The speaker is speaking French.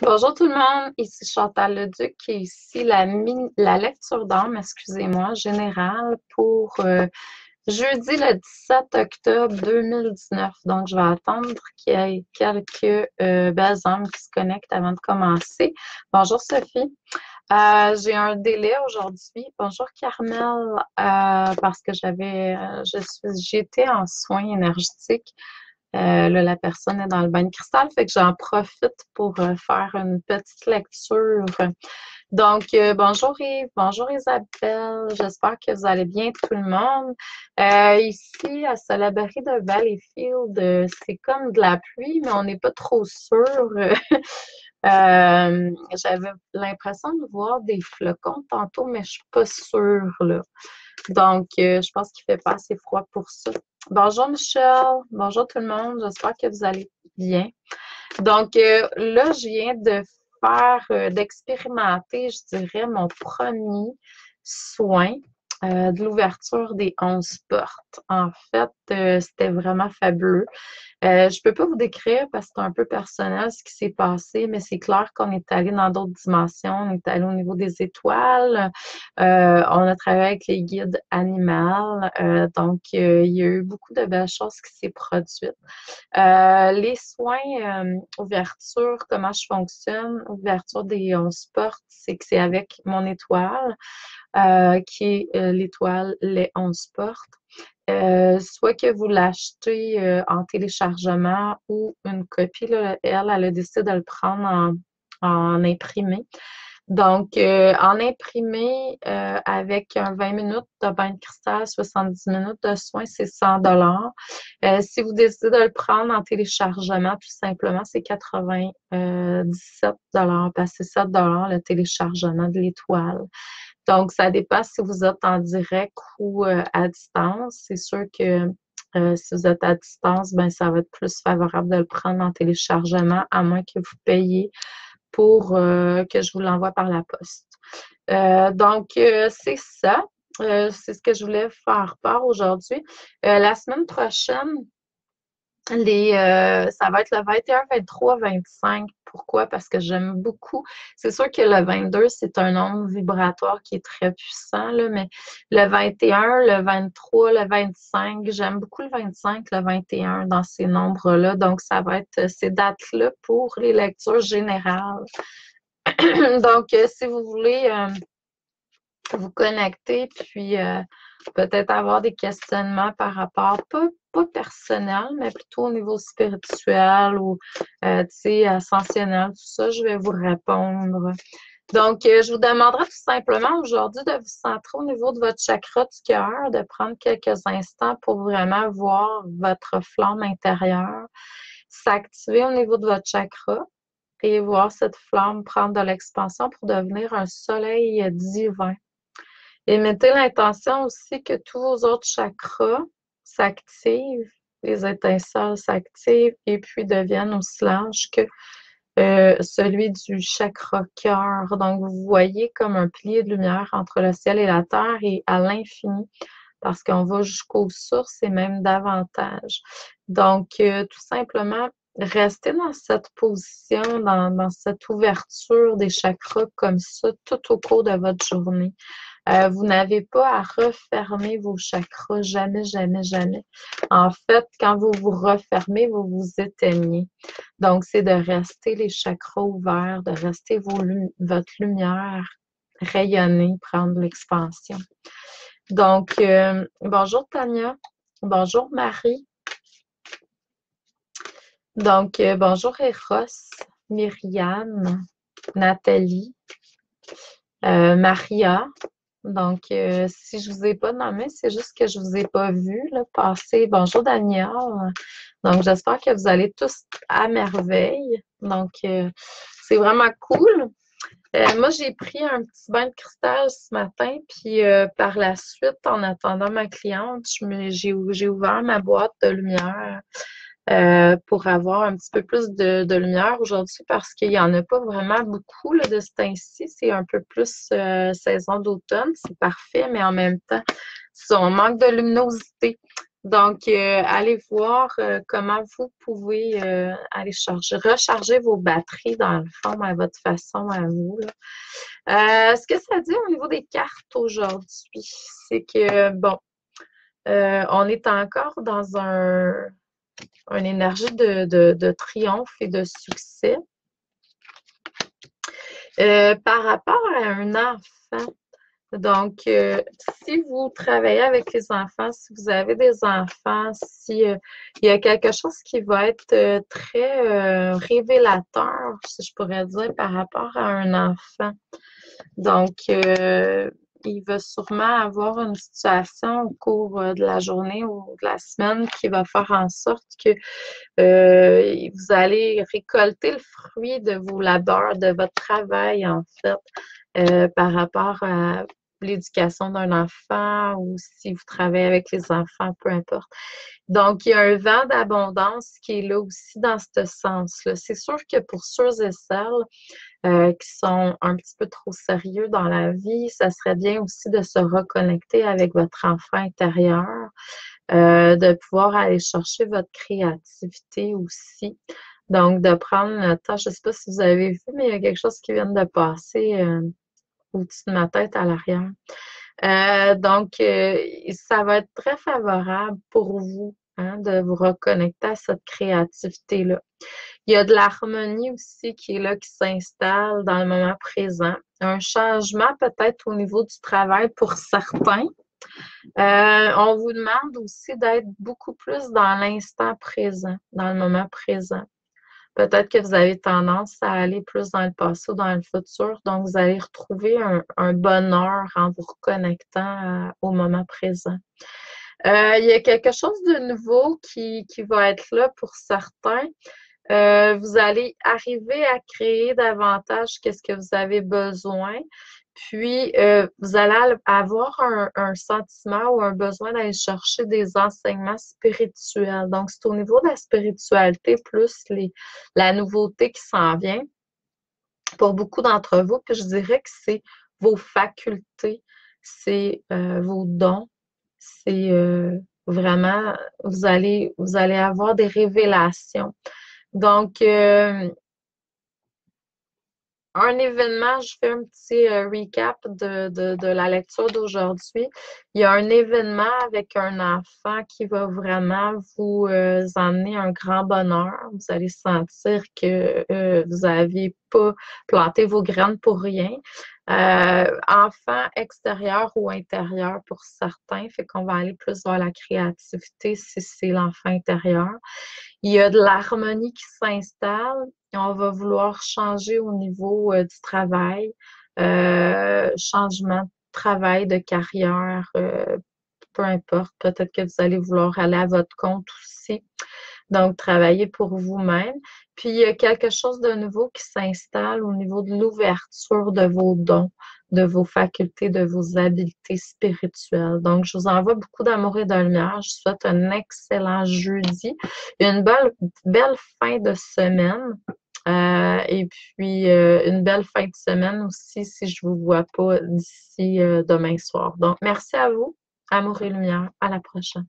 Bonjour tout le monde, ici Chantal Leduc et ici la lecture d'âme, excusez-moi, générale pour jeudi le 17 octobre 2019. Donc, je vais attendre qu'il y ait quelques belles âmes qui se connectent avant de commencer. Bonjour Sophie. J'ai un délai aujourd'hui. Bonjour Carmel, parce que j'étais en soins énergétiques. Là, la personne est dans le bain de cristal, fait que j'en profite pour faire une petite lecture. Donc, bonjour Yves, bonjour Isabelle, j'espère que vous allez bien tout le monde. Ici, à Salaberry de Valleyfield, c'est comme de la pluie, mais on n'est pas trop sûr. J'avais l'impression de voir des flocons tantôt, mais je suis pas sûre, là. Donc, je pense qu'il fait pas assez froid pour ça. Bonjour Michel, bonjour tout le monde, j'espère que vous allez bien. Donc, là, je viens de d'expérimenter, je dirais, mon premier soin de l'ouverture des 11 portes. En fait, c'était vraiment fabuleux. Je peux pas vous décrire parce que c'est un peu personnel ce qui s'est passé, mais c'est clair qu'on est allé dans d'autres dimensions. On est allé au niveau des étoiles. On a travaillé avec les guides animaux. Donc, il y a eu beaucoup de belles choses qui s'est produites. Les soins, ouverture, comment je fonctionne, ouverture des 11 portes, c'est que c'est avec mon étoile, qui est l'étoile Les 11 portes. Soit que vous l'achetez en téléchargement ou une copie, là, elle a décidé de le prendre en imprimé. Donc, en imprimé, avec un 20 minutes de bain de cristal, 70 minutes de soins, c'est 100 $. Si vous décidez de le prendre en téléchargement, tout simplement, c'est 97 parce que c'est 7 le téléchargement de l'étoile. Donc, ça dépend si vous êtes en direct ou à distance. C'est sûr que si vous êtes à distance, ben, ça va être plus favorable de le prendre en téléchargement, à moins que vous payiez pour que je vous l'envoie par la poste. Donc, c'est ça. C'est ce que je voulais faire part aujourd'hui. La semaine prochaine, ça va être le 21, 23, 25. Pourquoi? Parce que j'aime beaucoup. C'est sûr que le 22, c'est un nombre vibratoire qui est très puissant, là, mais le 21, le 23, le 25, j'aime beaucoup le 25, le 21 dans ces nombres-là. Donc, ça va être ces dates-là pour les lectures générales. Donc, si vous voulez vous connecter, puis peut-être avoir des questionnements par rapport, pas personnel, mais plutôt au niveau spirituel ou, tu sais, ascensionnel, tout ça, je vais vous répondre. Donc, je vous demanderai tout simplement aujourd'hui de vous centrer au niveau de votre chakra du cœur, de prendre quelques instants pour vraiment voir votre flamme intérieure s'activer au niveau de votre chakra et voir cette flamme prendre de l'expansion pour devenir un soleil divin. Et mettez l'intention aussi que tous vos autres chakras s'activent, les étincelles s'activent et puis deviennent aussi larges que celui du chakra cœur. Donc, vous voyez comme un pilier de lumière entre le ciel et la terre et à l'infini, parce qu'on va jusqu'aux sources et même davantage. Donc, tout simplement, restez dans cette position, dans cette ouverture des chakras comme ça tout au cours de votre journée. Vous n'avez pas à refermer vos chakras, jamais, jamais, jamais. En fait, quand vous vous refermez, vous vous éteignez. Donc, c'est de rester les chakras ouverts, de rester votre lumière rayonner, prendre l'expansion. Donc, bonjour Tania, bonjour Marie. Donc, bonjour Eros, Myriam, Nathalie, Maria. Donc, si je ne vous ai pas nommé, c'est juste que je ne vous ai pas vu là, passer. Bonjour Daniel. Donc, j'espère que vous allez tous à merveille. Donc, c'est vraiment cool. Moi, j'ai pris un petit bain de cristal ce matin, puis par la suite, en attendant ma cliente, j'ai ouvert ma boîte de lumière pour avoir un petit peu plus de lumière aujourd'hui parce qu'il n'y en a pas vraiment beaucoup là, de ce temps-ci. C'est un peu plus saison d'automne, c'est parfait, mais en même temps, on manque de luminosité. Donc, allez voir comment vous pouvez aller recharger vos batteries dans le fond à votre façon à vous, là. Ce que ça dit au niveau des cartes aujourd'hui, c'est que, bon, on est encore dans une énergie de triomphe et de succès. Par rapport à un enfant, donc, si vous travaillez avec les enfants, si vous avez des enfants, si il y a quelque chose qui va être très révélateur, si je pourrais dire, par rapport à un enfant. Donc, il va sûrement avoir une situation au cours de la journée ou de la semaine qui va faire en sorte que vous allez récolter le fruit de vos labeurs, de votre travail, en fait, par rapport à l'éducation d'un enfant ou si vous travaillez avec les enfants, peu importe. Donc, il y a un vent d'abondance qui est là aussi dans ce sens-là. C'est sûr que pour ceux et celles qui sont un petit peu trop sérieux dans la vie, ça serait bien aussi de se reconnecter avec votre enfant intérieur, de pouvoir aller chercher votre créativité aussi. Donc, de prendre le temps, je ne sais pas si vous avez vu, mais il y a quelque chose qui vient de passer au-dessus de ma tête à l'arrière. Donc, ça va être très favorable pour vous, hein, de vous reconnecter à cette créativité-là. Il y a de l'harmonie aussi qui est là, qui s'installe dans le moment présent. Un changement peut-être au niveau du travail pour certains. On vous demande aussi d'être beaucoup plus dans l'instant présent, dans le moment présent. Peut-être que vous avez tendance à aller plus dans le passé ou dans le futur, donc vous allez retrouver un bonheur en vous reconnectant au moment présent. Il y a quelque chose de nouveau qui va être là pour certains. Vous allez arriver à créer davantage qu'est-ce que vous avez besoin. Puis, vous allez avoir un sentiment ou un besoin d'aller chercher des enseignements spirituels. Donc, c'est au niveau de la spiritualité plus la nouveauté qui s'en vient pour beaucoup d'entre vous. Puis, je dirais que c'est vos facultés, c'est vos dons, c'est vraiment, vous allez avoir des révélations. Donc, un événement, je fais un petit recap de la lecture d'aujourd'hui. Il y a un événement avec un enfant qui va vraiment vous emmener un grand bonheur. Vous allez sentir que vous n'aviez pas planté vos graines pour rien. Enfant extérieur ou intérieur pour certains, fait qu'on va aller plus vers la créativité si c'est l'enfant intérieur. Il y a de l'harmonie qui s'installe. On va vouloir changer au niveau du travail, changement de travail, de carrière, peu importe. Peut-être que vous allez vouloir aller à votre compte aussi. Donc, travailler pour vous-même. Puis, il y a quelque chose de nouveau qui s'installe au niveau de l'ouverture de vos dons, de vos facultés, de vos habiletés spirituelles. Donc, je vous envoie beaucoup d'amour et de lumière. Je vous souhaite un excellent jeudi. Une belle fin de semaine. Et puis, une belle fin de semaine aussi si je ne vous vois pas d'ici demain soir. Donc, merci à vous. Amour et lumière. À la prochaine.